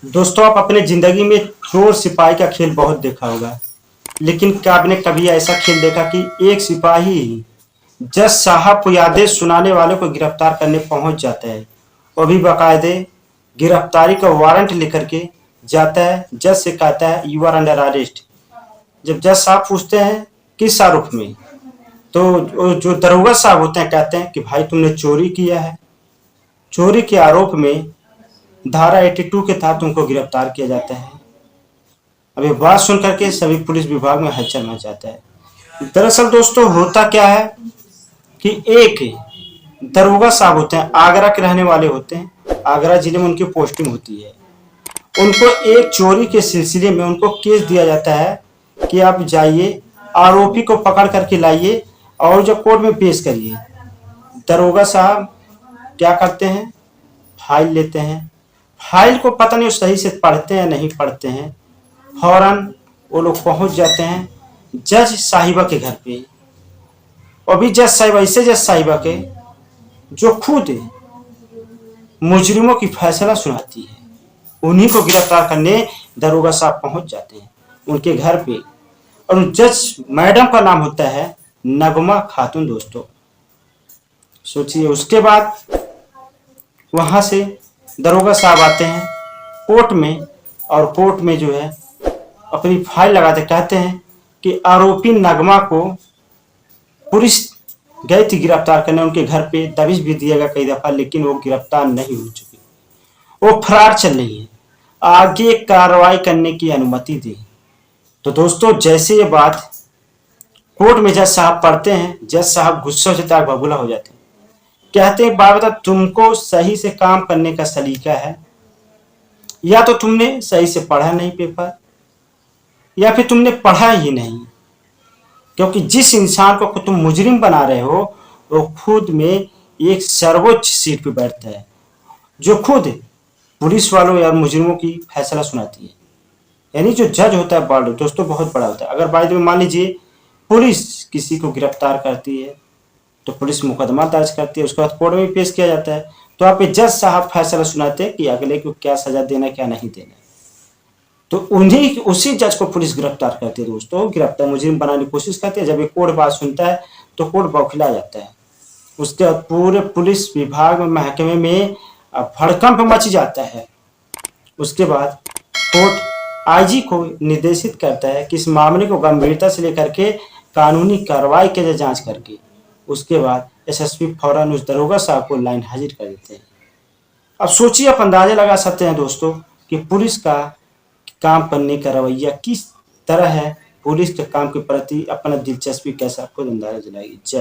दोस्तों, आप अपने जिंदगी में चोर सिपाही का खेल बहुत देखा होगा, लेकिन क्या आपने कभी ऐसा खेल देखा कि एक सिपाही ही जज साहब को आदेश सुनाने वाले को गिरफ्तार करने पहुंच जाता है, वो भी बाकायदे गिरफ्तारी का वारंट लेकर के जाता है। जज से कहता है यू आर अंडर अरेस्ट। जब जज साहब पूछते हैं किस आरोप में, तो जो दरोगा साहब होते हैं कहते हैं कि भाई तुमने चोरी किया है, चोरी के आरोप में धारा 82 के तहत तुमको गिरफ्तार किया जाता है। अब ये बात सुन करके सभी पुलिस विभाग में हलचल मच जाता है। दरअसल दोस्तों होता क्या है कि एक दरोगा साहब होते हैं, आगरा के रहने वाले होते हैं, आगरा जिले में उनकी पोस्टिंग होती है। उनको एक चोरी के सिलसिले में उनको केस दिया जाता है कि आप जाइए आरोपी को पकड़ करके लाइए और जो कोर्ट में पेश करिए। दरोगा साहब क्या करते हैं, फाइल लेते हैं, फाइल को पता नहीं सही से पढ़ते हैं नहीं पढ़ते हैं, फौरन वो लोग पहुंच जाते हैं जज साहिबा के घर पे। और भी जज साहिबा, ऐसे जज साहिबा के जो खुद मुजरिमों की फैसला सुनाती है, उन्हीं को गिरफ्तार करने दरोगा साहब पहुंच जाते हैं उनके घर पे। और उन जज मैडम का नाम होता है नगमा खातून। दोस्तों सोचिए, उसके बाद वहां से दरोगा साहब आते हैं कोर्ट में, और कोर्ट में जो है अपनी फाइल लगाते कहते हैं कि आरोपी नगमा को पुलिस गई थी गिरफ्तार करने, उनके घर पे दबिश भी दिया गया कई दफा, लेकिन वो गिरफ्तार नहीं हो चुकी, वो फरार चल रही है, आगे कार्रवाई करने की अनुमति दी। तो दोस्तों जैसे ये बात कोर्ट में जज साहब पढ़ते हैं, जज साहब गुस्से से ताक बबूला हो जाते हैं, कहते हैं बाबा तुमको सही से काम करने का सलीका है, या तो तुमने सही से पढ़ा नहीं पेपर, या फिर तुमने पढ़ा ही नहीं। क्योंकि जिस इंसान को तुम मुजरिम बना रहे हो वो खुद में एक सर्वोच्च सीट पे बैठता है, जो खुद पुलिस वालों या मुजरिमों की फैसला सुनाती है। यानी जो जज होता है बड़ा, दोस्तों बहुत बड़ा होता है। अगर बाय द वे मान लीजिए पुलिस किसी को गिरफ्तार करती है तो पुलिस मुकदमा दर्ज करती है, उसके बाद कोर्ट में पेश किया जाता है, तो आप जज साहब फैसला सुनाते हैं कि अगले को क्या सजा देना क्या नहीं देना। तो उन्हीं उसी जज को पुलिस गिरफ्तार करती है दोस्तों, गिरफ्तार मुजरिम बनाने की कोशिश करती है। जब ये कोर्ट बात सुनता है तो कोर्ट बौखला जाता है। उसके बाद पूरे पुलिस विभाग में महकमे में भड़कंप मच जाता है। उसके बाद कोर्ट आईजी को निर्देशित करता है कि इस मामले को गंभीरता से लेकर के कानूनी कार्रवाई के लिए जांच करके उसके बाद एसएसपी फौरन उस दरोगा साहब को लाइन हाजिर कर देते हैं। अब सोचिए, आप अंदाजा लगा सकते हैं दोस्तों कि पुलिस का काम करने का रवैया किस तरह है, पुलिस के काम के प्रति अपना दिलचस्पी कैसा, खुद अंदाजा दिलाइए। जय